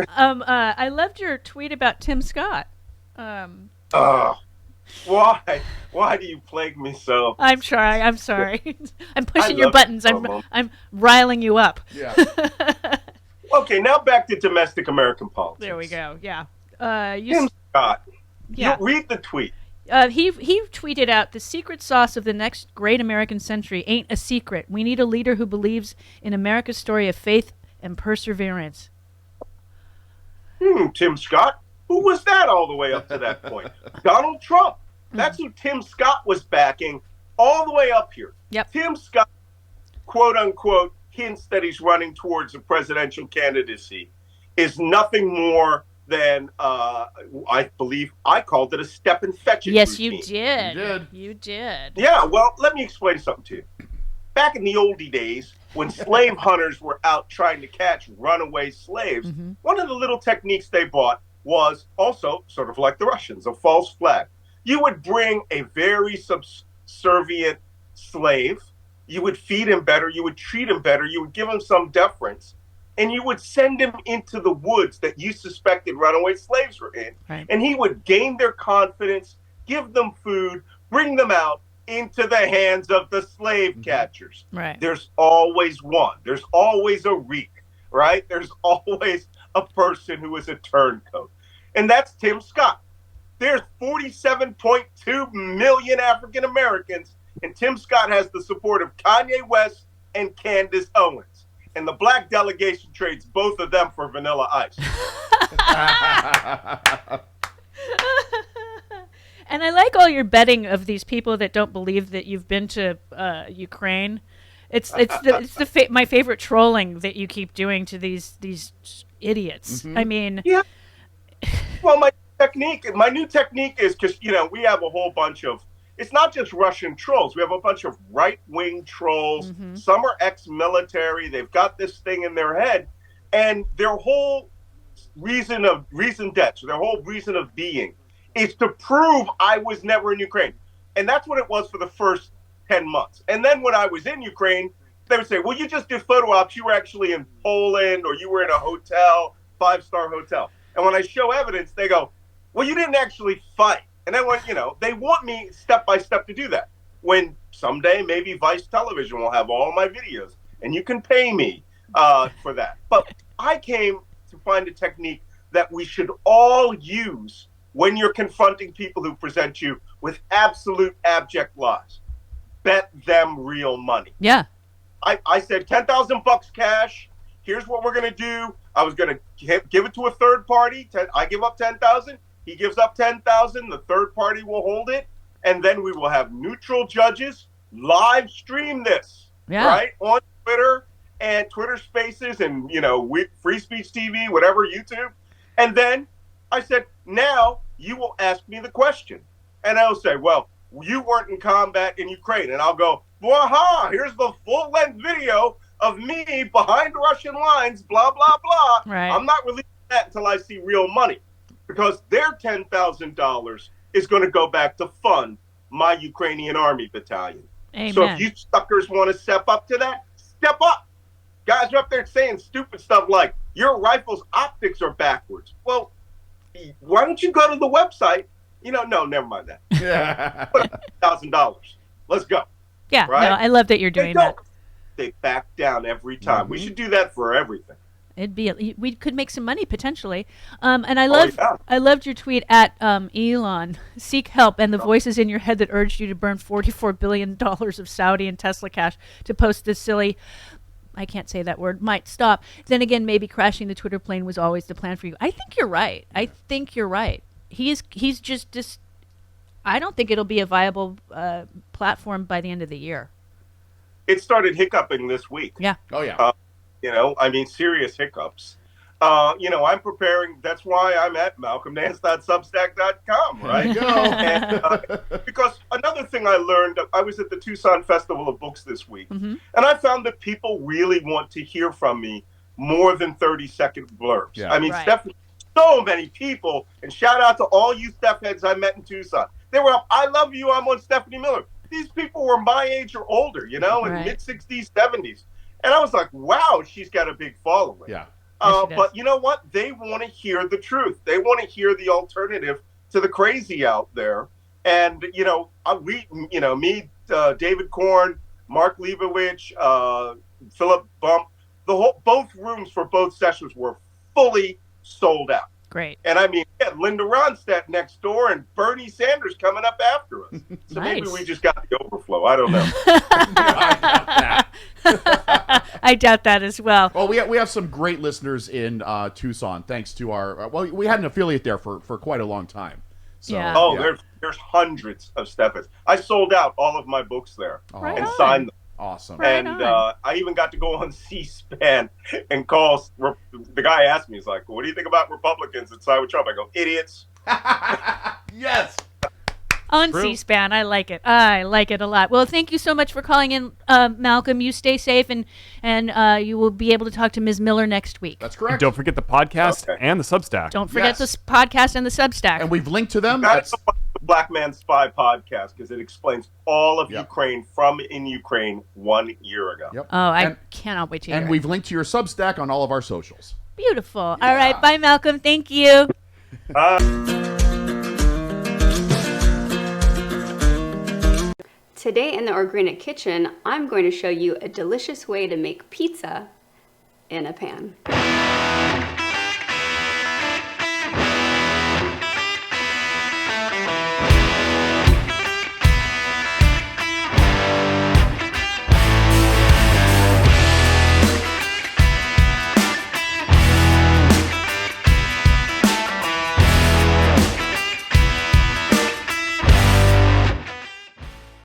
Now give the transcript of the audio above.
I loved your tweet about Tim Scott. Um, Ugh. Why? Why do you plague me so? I'm sorry. I'm sorry. I'm I pushing your love you buttons. for a moment. I'm riling you up. Yeah. Okay, now back to domestic American There we politics. go. Yeah. Tim Scott, you Yeah. read the tweet. He tweeted out the secret sauce of the next great American century ain't a secret. We need a leader who believes in America's story of faith and perseverance. Tim Scott. Who was that all the way up to that point? Donald Trump. Mm. That's who Tim Scott was backing all the way up here. Yep. Tim Scott, quote unquote, hints that he's running towards a presidential candidacy is nothing more than, I believe I called it a step and fetch it Yes, routine. you did. You did. You did. Yeah, well, let me explain something to you. Back in the oldie days, when slave hunters were out trying to catch runaway slaves, one of the little techniques they bought was also sort of like the Russians, a false flag. You would bring a very subservient slave, you would feed him better, you would treat him better, you would give him some deference, and you would send him into the woods that you suspected runaway slaves were in. Right. And he would gain their confidence, give them food, bring them out into the hands of the slave catchers. Right. There's always one. There's always a reek, right? There's always a person who is a turncoat. And that's Tim Scott. There's 47.2 million African Americans, and Tim Scott has the support of Kanye West and Candace Owens. And the black delegation trades both of them for Vanilla Ice. And I like all your betting of these people that don't believe that you've been to Ukraine. My favorite trolling that you keep doing to these idiots. I mean, Yeah. Well, my new technique is because, we have a whole bunch of, it's not just Russian trolls. We have a bunch of right-wing trolls. Some are ex-military. They've got this thing in their head. And their whole reason of being is to prove I was never in Ukraine. And that's what it was for the first 10 months. And then when I was in Ukraine, they would say, well, you just did photo ops. You were actually in Poland, or you were in a hotel, 5-star hotel. And when I show evidence, they go, well, you didn't actually fight. And then they want me step by step to do that. When someday maybe Vice Television will have all my videos and you can pay me for that. But I came to find a technique that we should all use when you're confronting people who present you with absolute abject lies. Bet them real money. yeah. I said $10,000 cash. Here's what we're going to do. I was going to give it to a third party. I give up 10,000. He gives up 10,000. The third party will hold it. And then we will have neutral judges live stream this, right? On Twitter and Twitter Spaces and, Free Speech TV, whatever, YouTube. And then I said, now you will ask me the question. And I'll say, well, you weren't in combat in Ukraine. And I'll go, waha, here's the full-length video of me behind Russian lines, blah, blah, blah. Right. I'm not releasing that until I see real money, because their $10,000 is going to go back to fund my Ukrainian army battalion. Amen. So if you suckers want to step up to that, step up. Guys are up there saying stupid stuff like, your rifle's optics are backwards. Well, why don't you go to the website? No, never mind that. Yeah. $1,000. Let's go. Yeah, right? no, I love that you're doing that. They back down every time. We should do that for everything. We could make some money potentially. And I loved your tweet at Elon. Seek help and the voices in your head that urged you to burn $44 billion of Saudi and Tesla cash to post this silly, I can't say that word, might stop. Then again, maybe crashing the Twitter plane was always the plan for you. I think you're right. He's just I don't think it'll be a viable platform by the end of the year. It started hiccuping this week. Yeah. Oh, yeah. Serious hiccups. I'm preparing. That's why I'm at malcolmnance.substack.com, right? There you go. And, because another thing I learned, I was at the Tucson Festival of Books this week, and I found that people really want to hear from me more than 30-second blurbs. Yeah. I mean, Right. Stephanie, so many people, and shout out to all you Steph heads I met in Tucson. They were up, I love you, I'm on Stephanie Miller. These people were my age or older, in Right. mid-60s, 70s. And I was like, wow, she's got a big following. Yeah. But you know what? They want to hear the truth. They want to hear the alternative to the crazy out there. And me, David Korn, Mark Leibovich, Philip Bump, both rooms for both sessions were fully sold out. Great. And I mean, Linda Ronstadt next door and Bernie Sanders coming up after us. So nice. Maybe we just got the overflow. I don't know. I doubt that as well. Well, we have some great listeners in Tucson, thanks to our we had an affiliate there for quite a long time. So, there's hundreds of Steffens. I sold out all of my books there and signed them. Awesome. And I even got to go on C-SPAN and call. The guy asked me, he's like, "What do you think about Republicans that side with Trump?" I go, "Idiots." Yes. On C-SPAN. I like it. I like it a lot. Well, thank you so much for calling in, Malcolm. You stay safe, and you will be able to talk to Ms. Miller next week. That's correct. And don't forget the podcast and the Substack. Don't forget the podcast and the Substack. And we've linked to them. That's the Black Man Spy podcast, because it explains all of Ukraine from in Ukraine 1 year ago. Yep. Oh, I cannot wait to hear And we've linked to your Substack on all of our socials. Beautiful. Yeah. All right. Bye, Malcolm. Thank you. Today in the Organic Kitchen, I'm going to show you a delicious way to make pizza in a pan.